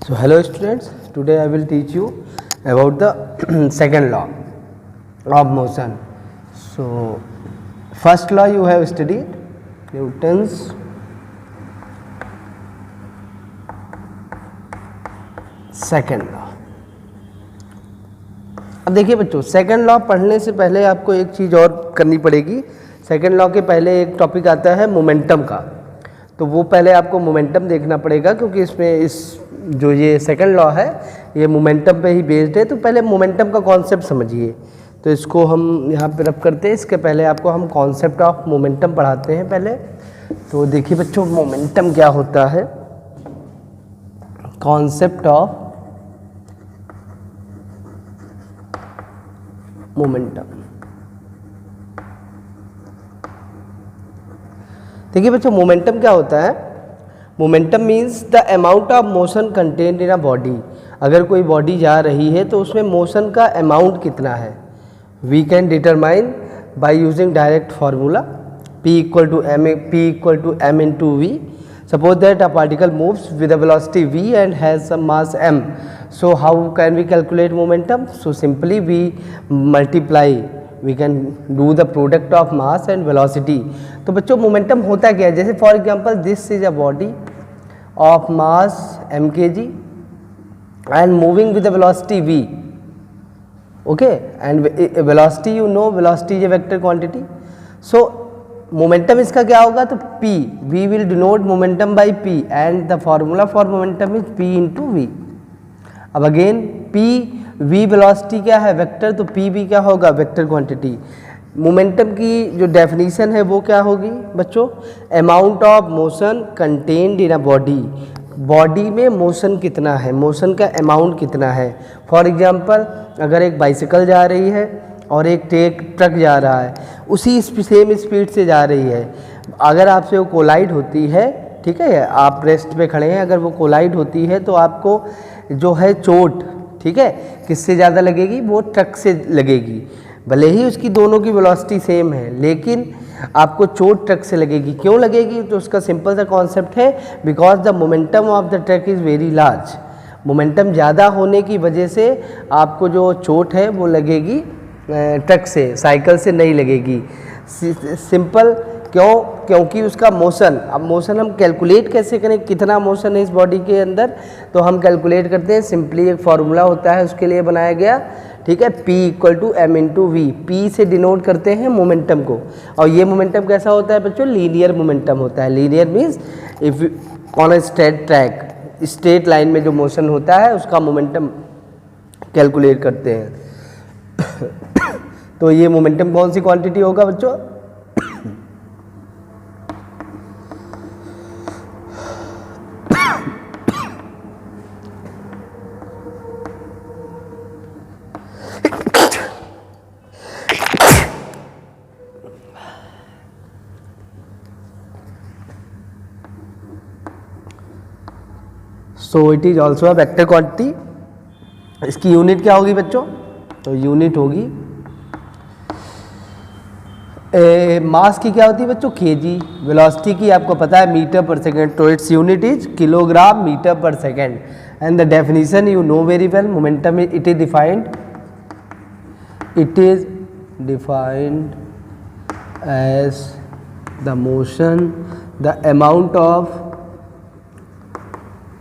So hello students, today I will teach you about the second law of motion. So first law you have studied, Newton's second law. अब देखिए बच्चों, second law पढ़ने से पहले आपको एक चीज़ और करनी पड़ेगी। सेकेंड लॉ के पहले एक टॉपिक आता है मोमेंटम का, तो वो पहले आपको मोमेंटम देखना पड़ेगा, क्योंकि इसमें जो ये सेकेंड लॉ है ये मोमेंटम पे ही बेस्ड है। तो पहले मोमेंटम का कॉन्सेप्ट समझिए। तो इसको हम यहाँ पे रब करते हैं। इसके पहले आपको हम कॉन्सेप्ट ऑफ मोमेंटम पढ़ाते हैं पहले। तो देखिए बच्चों, मोमेंटम क्या होता है। कॉन्सेप्ट ऑफ मोमेंटम, देखिए बच्चों, मोमेंटम क्या होता है। Momentum means the amount of motion contained in a body. अगर कोई बॉडी जा रही है तो उसमें मोशन का अमाउंट कितना है, we can determine by using direct formula P equal to m into V. Suppose that a particle moves with a velocity v and has some mass m. So how can we calculate momentum? So simply we multiply, we can do the product of mass and velocity. तो बच्चों momentum होता क्या है, जैसे for example this is a body of mass m kg and moving with a velocity v. Okay, and velocity you know, velocity is a vector quantity. So momentum इसका क्या होगा, तो P, we will denote momentum by P and the formula for momentum is P into V. अब अगेन P, V velocity क्या है, vector, तो P भी क्या होगा, वेक्टर क्वांटिटी। मोमेंटम की जो डेफिनेशन है वो क्या होगी बच्चों, amount of motion contained in a body. Body में मोशन कितना है, मोशन का अमाउंट कितना है। फॉर एग्जांपल अगर एक बाइसिकल जा रही है और एक ट्रक जा रहा है, उसी सेम स्पीड से जा रही है, अगर आपसे वो कोलाइड होती है, ठीक है, आप रेस्ट पे खड़े हैं, अगर वो कोलाइड होती है तो आपको जो है चोट, ठीक है, किससे ज़्यादा लगेगी, वो ट्रक से लगेगी। भले ही उसकी दोनों की वेलोसिटी सेम है, लेकिन आपको चोट ट्रक से लगेगी। क्यों लगेगी, तो उसका सिंपल सा कॉन्सेप्ट है, because the momentum of the truck is very large. Momentum ज़्यादा होने की वजह से आपको जो चोट है वो लगेगी ट्रक से, साइकिल से नहीं लगेगी। सिंपल क्यों, क्योंकि उसका मोशन, अब मोशन हम कैलकुलेट कैसे करें, कितना मोशन है इस बॉडी के अंदर, तो हम कैलकुलेट करते हैं, सिंपली एक फार्मूला होता है उसके लिए बनाया गया, ठीक है, P equal to m into V. P से डिनोट करते हैं मोमेंटम को, और ये मोमेंटम कैसा होता है बच्चों, लीनियर मोमेंटम होता है। Linear means if on a straight track, straight line में जो मोशन होता है उसका मोमेंटम कैलकुलेट करते हैं। तो ये मोमेंटम कौन सी क्वांटिटी होगा बच्चों, so it is also a vector quantity. इसकी यूनिट क्या होगी बच्चों, तो यूनिट होगी मास की क्या होती है बच्चों, केजी। वेलोसिटी की आपको पता है मीटर पर सेकेंड, तो its unit is kilogram metre per second. And the definition you know very well, momentum it is defined as the motion, the amount of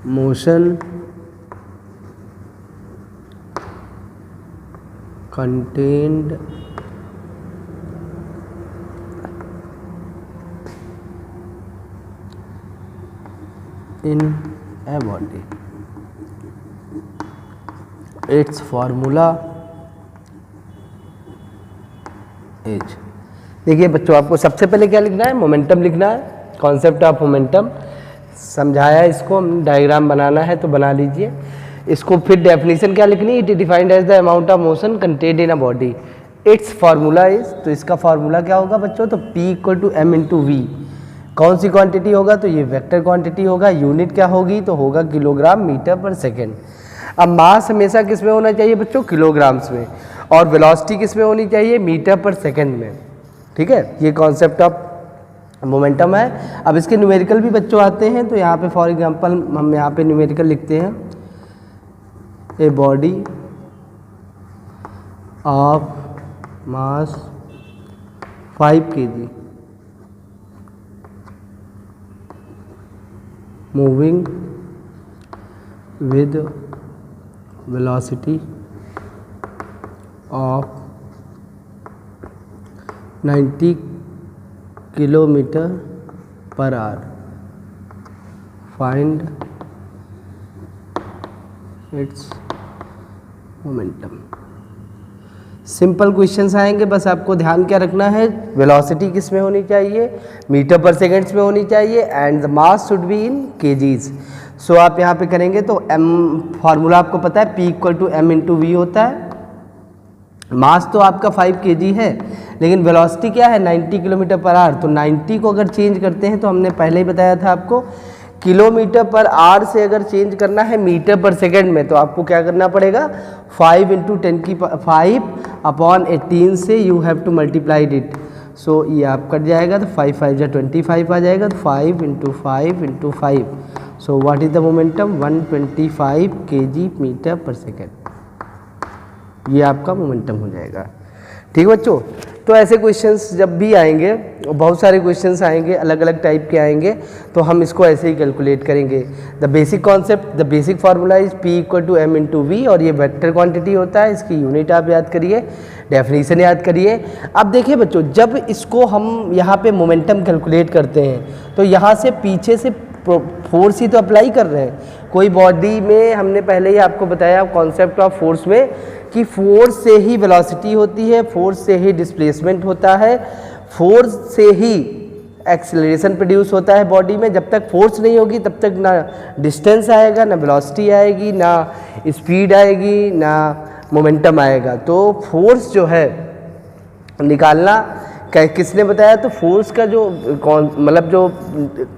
motion contained in a body. Its formula is, देखिए बच्चों, आपको सबसे पहले क्या लिखना है, momentum लिखना है, कॉन्सेप्ट ऑफ मोमेंटम समझाया, इसको डायग्राम बनाना है तो बना लीजिए। इसको फिर डेफिनेशन क्या लिखनी है, it is defined as the amount of motion contained in a body. Its formula is, तो इसका फार्मूला क्या होगा बच्चों, तो P equal to m into V. कौन सी क्वांटिटी होगा, तो ये वेक्टर क्वांटिटी होगा। यूनिट क्या होगी, तो होगा किलोग्राम मीटर पर सेकेंड। अब मास हमेशा किस में होना चाहिए बच्चों, किलोग्राम्स में, और वेलोसिटी किस में होनी चाहिए, मीटर पर सेकेंड में, ठीक है। ये कॉन्सेप्ट ऑफ मोमेंटम है। अब इसके न्यूमेरिकल भी बच्चों आते हैं, तो यहाँ पे फॉर एग्जांपल हम यहाँ पे न्यूमेरिकल लिखते हैं a body of mass 5 kg moving with velocity of 90 km/h find its momentum. Simple questions आएंगे, बस आपको ध्यान क्या रखना है, वेलोसिटी किस में होनी चाहिए, मीटर पर सेकेंड्स में होनी चाहिए and the mass should be in KGs. So आप यहाँ पे करेंगे तो m फार्मूला आपको पता है, P = m/v होता है। मास तो आपका 5 kg है, लेकिन वेलोसिटी क्या है 90 km/h। तो 90 को अगर चेंज करते हैं तो हमने पहले ही बताया था आपको, km/h से अगर चेंज करना है मीटर पर सेकेंड में, तो आपको क्या करना पड़ेगा, 5 × 10⁵ से you have to multiplied it. So ये आप कट जाएगा तो 5 × 5 = 25 आ जाएगा, तो 5 × 5 × 5। So what is the momentum, 125 kg/s। ये आपका मोमेंटम हो जाएगा। ठीक बच्चों, तो ऐसे क्वेश्चंस जब भी आएंगे, बहुत सारे क्वेश्चंस आएंगे, अलग अलग टाइप के आएंगे, तो हम इसको ऐसे ही कैलकुलेट करेंगे। The basic concept, the basic formula is P = m/v, और ये वेक्टर क्वांटिटी होता है। इसकी यूनिट आप याद करिए, डेफिनेशन याद करिए। अब देखिए बच्चों, जब इसको हम यहाँ पे मोमेंटम कैलकुलेट करते हैं, तो यहाँ से पीछे से फोर्स ही तो अप्लाई कर रहे हैं। कोई बॉडी में हमने पहले ही आपको बताया कॉन्सेप्ट ऑफ फोर्स में, कि फोर्स से ही वेलोसिटी होती है, फोर्स से ही डिस्प्लेसमेंट होता है, फोर्स से ही एक्सेलरेशन प्रोड्यूस होता है बॉडी में। जब तक फोर्स नहीं होगी तब तक ना डिस्टेंस आएगा, ना वेलोसिटी आएगी, ना स्पीड आएगी, ना मोमेंटम आएगा। तो फोर्स जो है निकालना किसने बताया, तो फोर्स का जो मतलब जो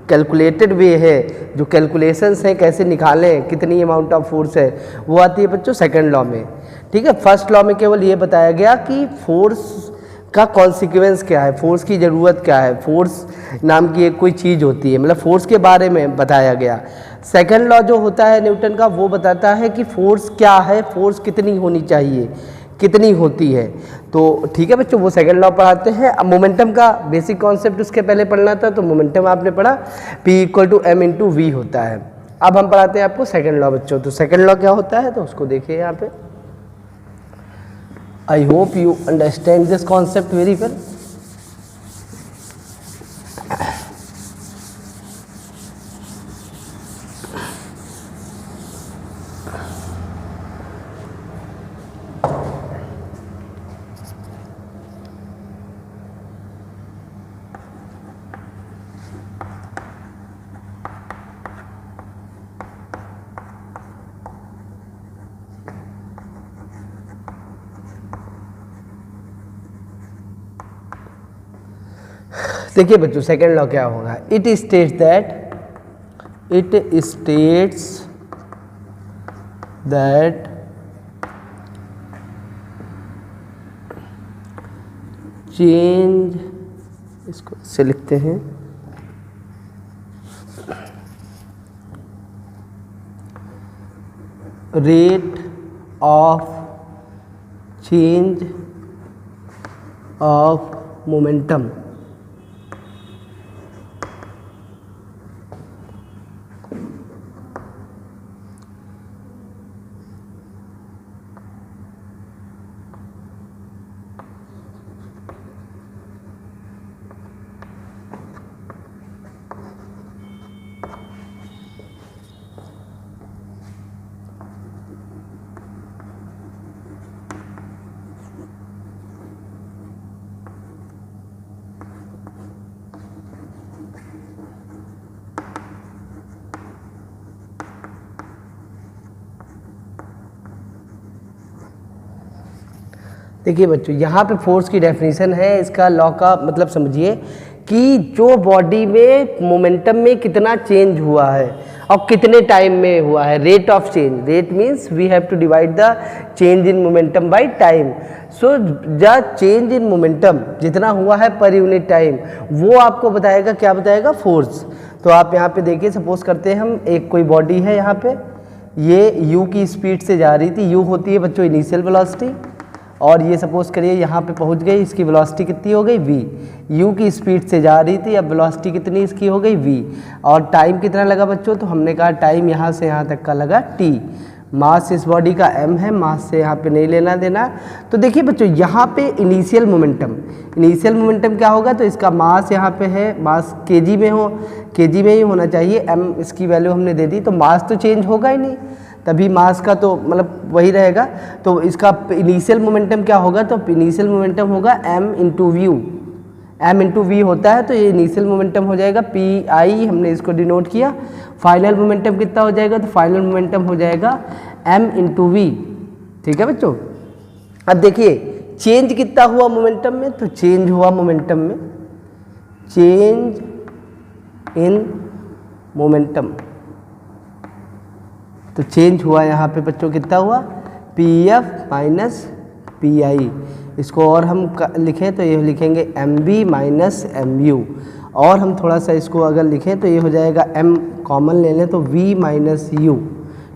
कैलकुलेटेड वे है, जो कैलकुलेशंस हैं कैसे निकालें कितनी अमाउंट ऑफ फोर्स है, वो आती है बच्चों सेकंड लॉ में। ठीक है, फर्स्ट लॉ में केवल ये बताया गया कि फोर्स का कॉन्सिक्वेंस क्या है, फोर्स की ज़रूरत क्या है, फोर्स नाम की एक कोई चीज़ होती है, मतलब फोर्स के बारे में बताया गया। सेकंड लॉ जो होता है न्यूटन का, वो बताता है कि फोर्स क्या है, फोर्स कितनी होनी चाहिए, कितनी होती है। तो ठीक है बच्चों, वो सेकंड लॉ पढ़ाते हैं। अब मोमेंटम का बेसिक कॉन्सेप्ट उसके पहले पढ़ना था, तो मोमेंटम आपने पढ़ा P = m/v होता है। अब हम पढ़ाते हैं आपको सेकंड लॉ बच्चों। तो सेकंड लॉ क्या होता है, तो उसको देखिए यहाँ पे। आई hope you understand this concept very well. देखिए बच्चों, सेकेंड लॉ क्या होगा, इट स्टेट्स दैट चेंज, इसको से लिखते हैं, rate of change of momentum देखिए बच्चों, यहाँ पे फोर्स की डेफिनेशन है, इसका लॉ का मतलब समझिए कि जो बॉडी में मोमेंटम में कितना चेंज हुआ है और कितने टाइम में हुआ है, rate of change. Rate means we have to divide the change in momentum by time. So the change in momentum जितना हुआ है पर यूनिट टाइम, वो आपको बताएगा, क्या बताएगा, फोर्स। तो आप यहाँ पे देखिए, सपोज करते हैं हम एक कोई बॉडी है यहाँ पे, ये u की स्पीड से जा रही थी, u होती है बच्चों इनिशियल वेलोसिटी, और ये सपोज करिए यहाँ पे पहुँच गई, इसकी वेलोसिटी कितनी हो गई v, u की स्पीड से जा रही थी, अब वेलोसिटी कितनी इसकी हो गई v, और टाइम कितना लगा बच्चों, तो हमने कहा टाइम यहाँ से यहाँ तक का लगा t। मास इस बॉडी का m है, मास से यहाँ पे नहीं लेना देना। तो देखिए बच्चों यहाँ पे इनिशियल मोमेंटम क्या होगा, तो इसका मास यहाँ पे है, मास केजी में हो, केजी में ही होना चाहिए, m इसकी वैल्यू हमने दे दी, तो मास तो चेंज होगा ही नहीं, तभी मास का तो मतलब वही रहेगा। तो इसका इनिशियल मोमेंटम क्या होगा, तो इनिशियल मोमेंटम होगा m into V, m into V होता है, तो ये इनिशियल मोमेंटम हो जाएगा पी आई, हमने इसको डिनोट किया। फाइनल मोमेंटम कितना हो जाएगा, तो फाइनल मोमेंटम हो जाएगा m इंटू वी। ठीक है बच्चों, अब देखिए चेंज कितना हुआ मोमेंटम में, तो चेंज हुआ मोमेंटम में, चेंज इन मोमेंटम, तो चेंज हुआ यहाँ पे बच्चों कितना हुआ, P F minus P I. इसको और हम लिखें तो ये लिखेंगे M V minus M U, और हम थोड़ा सा इसको अगर लिखें तो ये हो जाएगा m कॉमन ले लें तो v माइनस यू।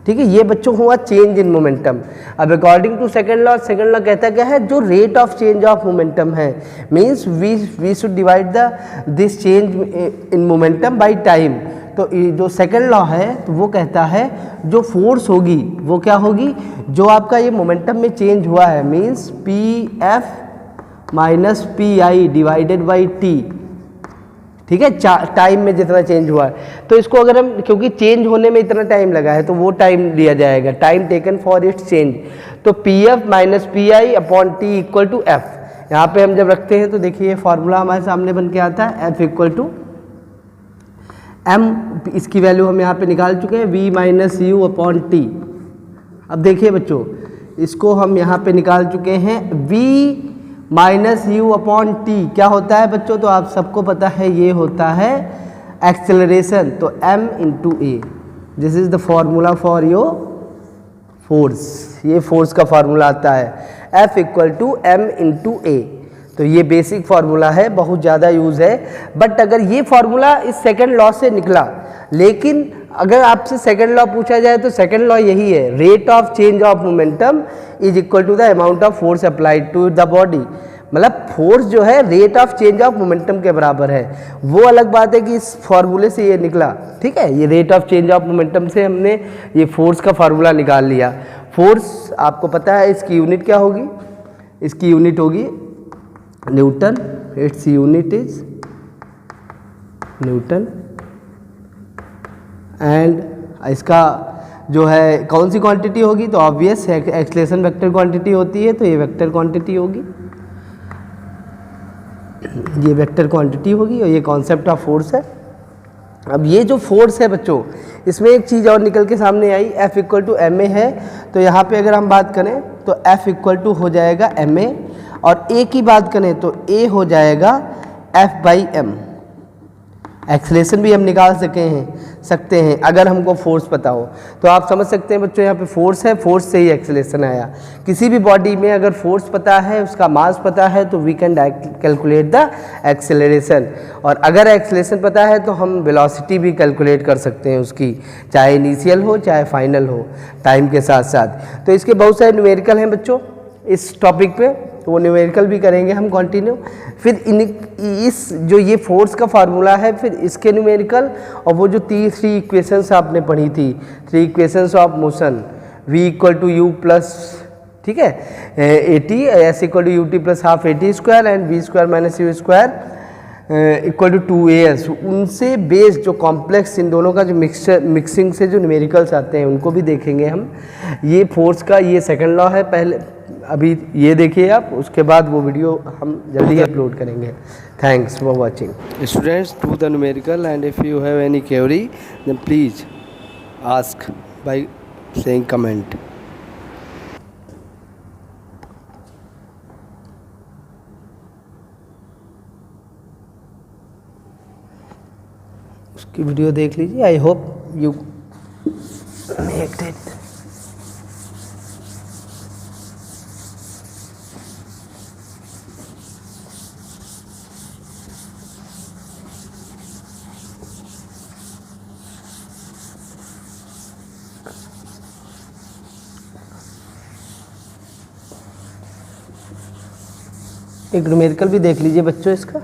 ठीक है, ये बच्चों हुआ चेंज इन मोमेंटम। अब अकॉर्डिंग टू सेकंड लॉ कहता क्या है, जो rate of change of momentum है, means we should divide this change in momentum by time. तो जो सेकंड लॉ है तो वो कहता है जो फोर्स होगी वो क्या होगी, जो आपका ये मोमेंटम में चेंज हुआ है, means P F minus P I divided by T. ठीक है, टाइम में जितना चेंज हुआ है, तो इसको अगर हम, क्योंकि चेंज होने में इतना टाइम लगा है तो वो टाइम दिया जाएगा, time taken for its change. तो p F minus P i upon t equal to f. यहाँ पे हम जब रखते हैं तो देखिए फॉर्मूला हमारे सामने बन के आता है एफ इक्वल टू एम, इसकी वैल्यू हम यहाँ पे निकाल चुके हैं, V minus U upon T. अब देखिए बच्चों, इसको हम यहाँ पे निकाल चुके हैं, v minus U upon T क्या होता है बच्चों, तो आप सबको पता है ये होता है एक्सेलरेशन। तो m into a, this is the formula for your force, ये फोर्स का फॉर्मूला आता है F equal to m into a. तो ये बेसिक फार्मूला है, बहुत ज़्यादा यूज़ है, बट अगर ये फार्मूला इस सेकंड लॉ से निकला, लेकिन अगर आपसे सेकंड लॉ पूछा जाए तो सेकंड लॉ यही है, rate of change of momentum is equal to the amount of force applied to the body. मतलब फोर्स जो है rate of change of momentum के बराबर है। वो अलग बात है कि इस फार्मूले से ये निकला, ठीक है, ये rate of change of momentum से हमने ये फोर्स का फार्मूला निकाल लिया। फोर्स आपको पता है इसकी यूनिट क्या होगी, इसकी यूनिट होगी Newton, it's unit is Newton, and इसका जो है कौन सी क्वांटिटी होगी, तो ऑब्वियस एक्सेलरेशन वेक्टर क्वांटिटी होती है, तो ये वेक्टर क्वांटिटी होगी, ये वेक्टर क्वांटिटी होगी, और ये कॉन्सेप्ट ऑफ फोर्स है। अब ये जो फोर्स है बच्चों, इसमें एक चीज़ और निकल के सामने आई, F equal to M A है, तो यहाँ पे अगर हम बात करें तो F इक्वल टू हो जाएगा एम ए, और A की बात करें तो A हो जाएगा F बाई एम। एक्सेलरेशन भी हम निकाल सकते हैं अगर हमको फोर्स पता हो। तो आप समझ सकते हैं बच्चों, यहाँ पे फोर्स है, फोर्स से ही एक्सेलरेशन आया। किसी भी बॉडी में अगर फोर्स पता है, उसका मास पता है, तो we can calculate the acceleration, और अगर एक्सेलरेशन पता है तो हम वेलोसिटी भी कैलकुलेट कर सकते हैं उसकी, चाहे इनिशियल हो चाहे फाइनल हो, टाइम के साथ साथ। तो इसके बहुत सारे न्यूमेरिकल हैं बच्चों इस टॉपिक पे, तो वो न्यूमेरिकल भी करेंगे हम कंटिन्यू। फिर इस जो ये फोर्स का फार्मूला है, फिर इसके न्यूमेरिकल, और वो जो थ्री इक्वेशंस आपने पढ़ी थी, three equations of motion, v equal to u plus, ठीक है, a t, s equal to u t plus half a t square, and v square minus u square equal to 2as, उनसे based जो complex, इन दोनों का जो mixing से जो numericals आते हैं उनको भी देखेंगे हम। ये फोर्स का ये सेकंड लॉ है, पहले अभी ये देखिए आप, उसके बाद वो वीडियो हम जल्दी अपलोड करेंगे। Thanks for watching students, do the numerical, and if you have any query then please ask by saying comment. उसकी वीडियो देख लीजिए, I hope you make it. एक न्यूमेरिकल भी देख लीजिए बच्चों इसका।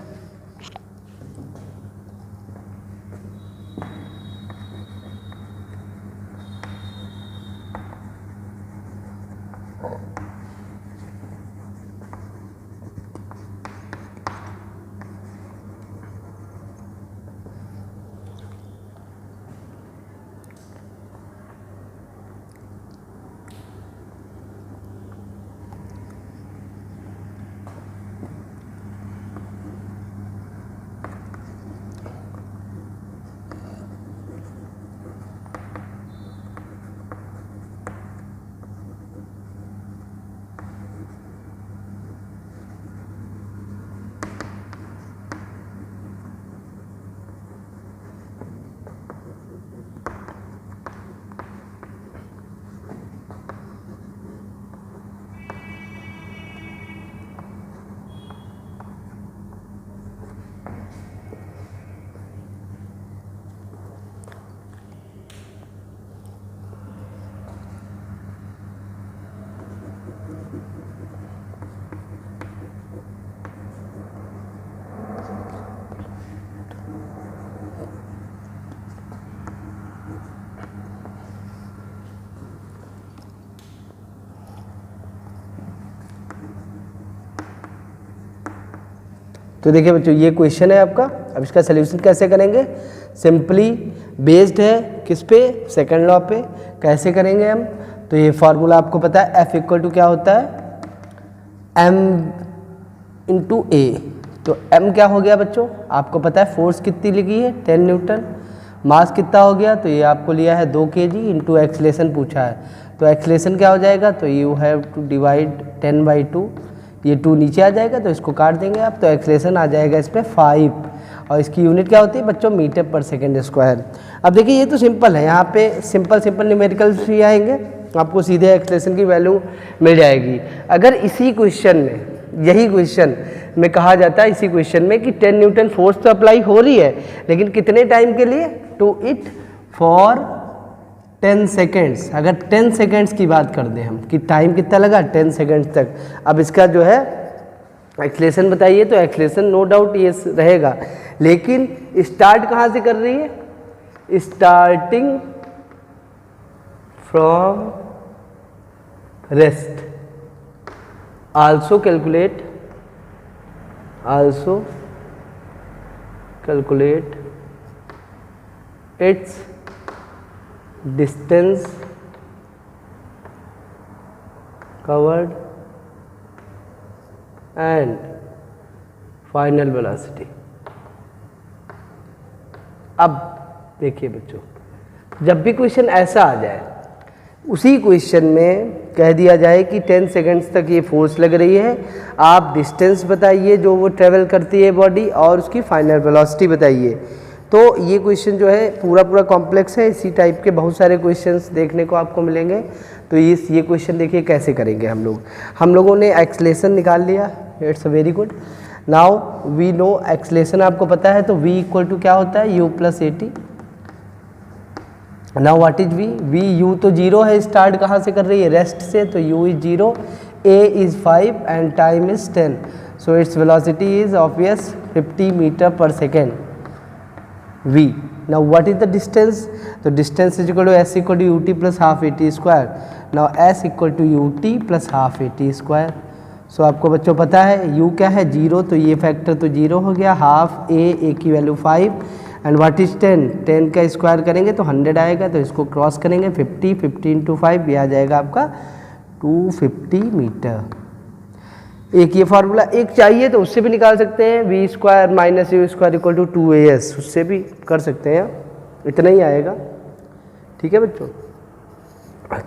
तो देखिए बच्चों ये क्वेश्चन है आपका। अब इसका सलूशन कैसे करेंगे? सिंपली बेस्ड है किस पे? सेकंड लॉ पे। कैसे करेंगे हम? तो ये फार्मूला आपको पता है, F इक्वल टू क्या होता है? M into a. तो M क्या हो गया बच्चों? आपको पता है फोर्स कितनी लिखी है? 10 न्यूटन। मास कितना हो गया? तो ये आपको लिया है 2 kg इंटू एक्सलेशन पूछा है। तो एक्सलेशन क्या हो जाएगा? तो यू हैव टू डिवाइड 10/2। ये 2 नीचे आ जाएगा तो इसको काट देंगे आप, तो एक्सलेशन आ जाएगा इसमें 5। और इसकी यूनिट क्या होती है बच्चों? Metre per second square. अब देखिए ये तो सिंपल है, यहाँ पे सिंपल न्यूमेरिकल्स भी आएंगे, आपको सीधे एक्सलेशन की वैल्यू मिल जाएगी। अगर इसी क्वेश्चन में, यही क्वेश्चन में कहा जाता है, इसी क्वेश्चन में कि 10 न्यूटन फोर्स तो अप्लाई हो रही है, लेकिन कितने टाइम के लिए? To it for 10 seconds. अगर 10 सेकेंड्स की बात कर दें हम कि टाइम कितना लगा? 10 सेकेंड्स तक। अब इसका जो है एक्सलेशन बताइए, तो एक्सलेशन नो डाउट ये रहेगा, लेकिन स्टार्ट कहाँ से कर रही है? Starting from rest. Also calculate its distance covered and final velocity। अब देखिए बच्चों, जब भी क्वेश्चन ऐसा आ जाए, उसी क्वेश्चन में कह दिया जाए कि 10 सेकेंड्स तक ये फोर्स लग रही है, आप डिस्टेंस बताइए जो वो ट्रेवल करती है बॉडी, और उसकी फाइनल वेलोसिटी बताइए। तो ये क्वेश्चन जो है पूरा कॉम्प्लेक्स है, इसी टाइप के बहुत सारे क्वेश्चंस देखने को आपको मिलेंगे। तो ये क्वेश्चन देखिए कैसे करेंगे हम लोगों ने एक्सलेशन निकाल लिया, it's very good. Now we know acceleration आपको पता है, तो v इक्वल टू क्या होता है? u plus AT। Now what is v? u तो 0 है, स्टार्ट कहाँ से कर रही है? रेस्ट से, तो u is 0, a is 5 and time is 10। So it's velocity is obvious 50 metre per second v। Now what is the distance? तो distance is equal to s equal to ut plus half at square। Now s equal to ut plus half at square। सो आपको बच्चों पता है u क्या है? 0, तो ये factor तो 0 हो गया। हाफ a की वैल्यू 5 एंड व्हाट इज 10 का स्क्वायर करेंगे तो 100 आएगा, तो इसको क्रॉस करेंगे 50 इंटू 5, ये आ जाएगा आपका 250 मीटर। एक ये फार्मूला, एक चाहिए तो उससे भी निकाल सकते हैं, v square minus u square equal to 2as, उससे भी कर सकते हैं, इतना ही आएगा। ठीक है बच्चों,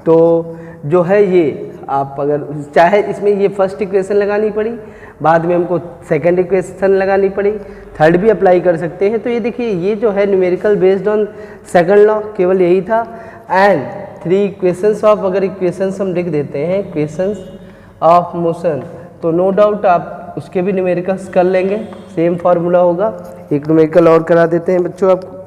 तो जो है ये आप अगर चाहे इसमें ये फर्स्ट इक्वेशन लगानी पड़ी, बाद में हमको सेकंड इक्वेशन लगानी पड़ी, थर्ड भी अप्लाई कर सकते हैं। तो ये देखिए ये जो है numerical based on second law, केवल यही था। एंड 3 इक्वेशंस ऑफ, अगर इक्वेशंस हम लिख देते हैं इक्वेशंस ऑफ मोशन, तो नो डाउट आप उसके भी न्यूमेरिकल्स कर लेंगे, सेम फार्मूला होगा। एक न्यूमेरिकल और करा देते हैं बच्चों आपको।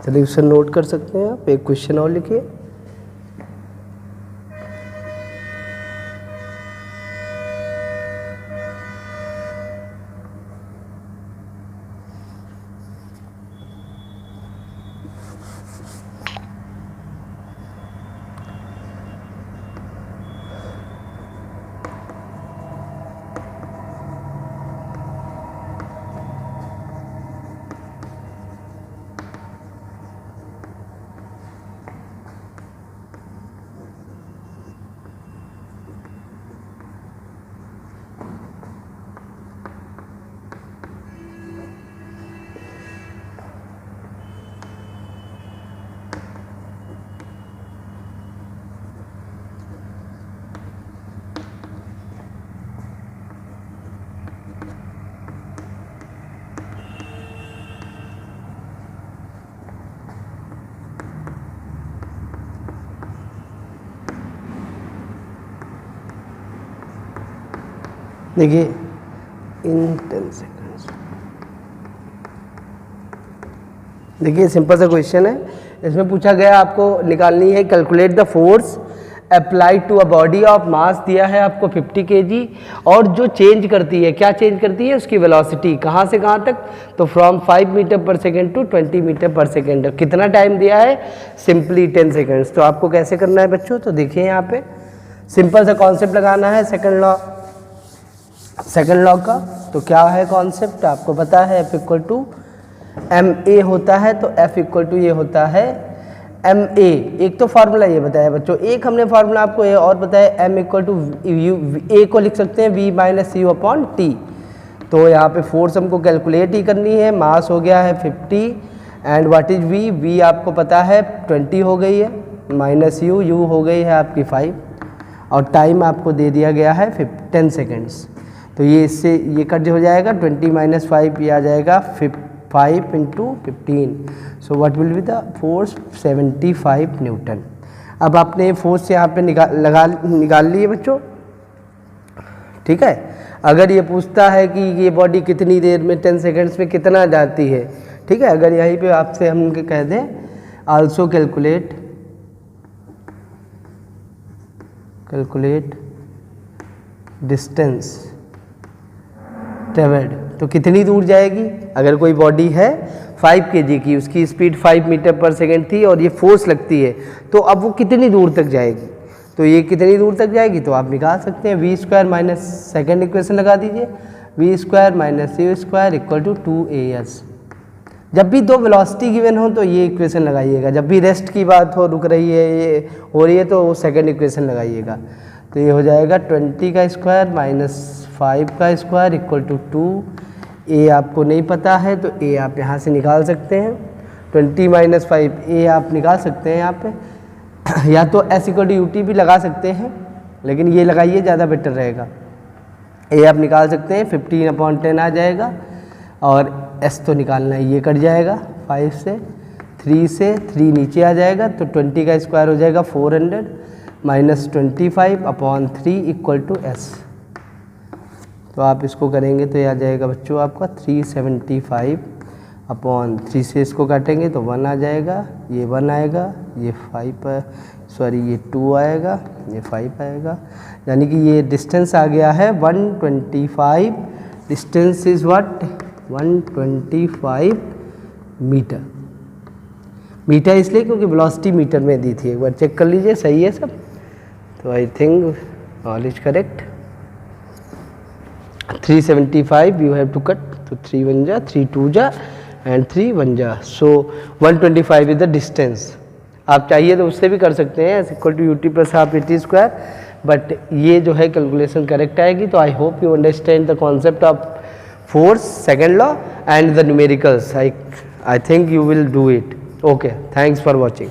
सोल्यूशन नोट कर सकते हैं आप, एक क्वेश्चन और लिखिए। देखिए इन 10 सेकेंड्स, देखिए सिंपल सा क्वेश्चन है। इसमें पूछा गया आपको निकालनी है calculate the force applied to a body of mass दिया है आपको 50 kg, और जो चेंज करती है, क्या चेंज करती है, उसकी वेलोसिटी कहाँ से कहाँ तक, तो from 5 metre per second to 20 metre per second. कितना टाइम दिया है, सिंपली 10 सेकेंड्स। तो आपको कैसे करना है बच्चों, तो देखिए यहाँ पे सिंपल सा कॉन्सेप्ट लगाना है सेकंड लॉ का। तो क्या है कॉन्सेप्ट, आपको पता है F equal to M a होता है, तो F इक्वल टू ये होता है एम ए। एक तो फार्मूला ये बताया बच्चों, एक हमने फार्मूला आपको ये और बताया, M इक्वल टू यू, ए को लिख सकते हैं V minus U upon T. तो यहाँ पे फोर्स हमको कैलकुलेट ही करनी है। मास हो गया है 50 and what is V, V आपको पता है 20 हो गई है, माइनस यू, यू हो गई है आपकी 5, और टाइम आपको दे दिया गया है 10 सेकेंड्स। तो ये इससे ये कट हो जाएगा, 20 माइनस 5 ये आ जाएगा 5 into 15। So what will be the force, 75 Newton. अब आपने फोर्स यहाँ पे निकाल लिए बच्चों, ठीक है। अगर ये पूछता है कि ये बॉडी कितनी देर में 10 सेकेंड्स में कितना जाती है, ठीक है, अगर यहीं पे आपसे हम कह दें आल्सो कैलकुलेट डिस्टेंस ट्रेवल्ड, तो कितनी दूर जाएगी। अगर कोई बॉडी है 5 kg की, उसकी स्पीड 5 मीटर पर सेकेंड थी और ये फोर्स लगती है, तो अब वो कितनी दूर तक जाएगी, तो ये कितनी दूर तक जाएगी, तो आप निकाल सकते हैं v square minus second equation लगा दीजिए, v square minus u square equal to 2as। जब भी दो वेलोसिटी गिवन हो तो ये इक्वेशन लगाइएगा, जब भी रेस्ट की बात हो, रुक रही है, ये हो रही है, तो सेकेंड इक्वेशन लगाइएगा। तो ये हो जाएगा 20 का स्क्वायर माइनस 5 का स्क्वायर इक्वल टू 2। ए आपको नहीं पता है तो ए आप यहाँ से निकाल सकते हैं, 20 माइनस 5 ए आप निकाल सकते हैं यहाँ पे, या तो s equal to u t भी लगा सकते हैं, लेकिन ये लगाइए ज़्यादा बेटर रहेगा। ए आप निकाल सकते हैं, 15/10 आ जाएगा, और एस तो निकालना है, ये कट जाएगा 5 से, 3 से 3 नीचे आ जाएगा, तो 20 का स्क्वायर हो जाएगा 400 माइनस 25/3 इक्वल टू एस। तो आप इसको करेंगे तो ये आ जाएगा बच्चों आपका 375/3 से इसको काटेंगे तो 1 आ जाएगा, ये 1 आएगा, ये 5 सॉरी ये 2 आएगा, ये 5 आएगा, यानी कि ये डिस्टेंस आ गया है 125। Distance is what, 125 metre. Metre इसलिए क्योंकि वेलोसिटी मीटर में दी थी, एक बार चेक कर लीजिए सही है सब। तो I think all is correct. 375 you have to cut, तो 3 1 जा, 3 2 जा and 3 1 जा, so 125 is the distance। आप चाहिए तो उससे भी कर सकते हैं, equal to u t plus half a t square, but ये जो है कैलकुलेशन करेक्ट आएगी। तो I hope you understand the concept of force, second law and the numericals. I think you will do it. Okay, thanks for watching.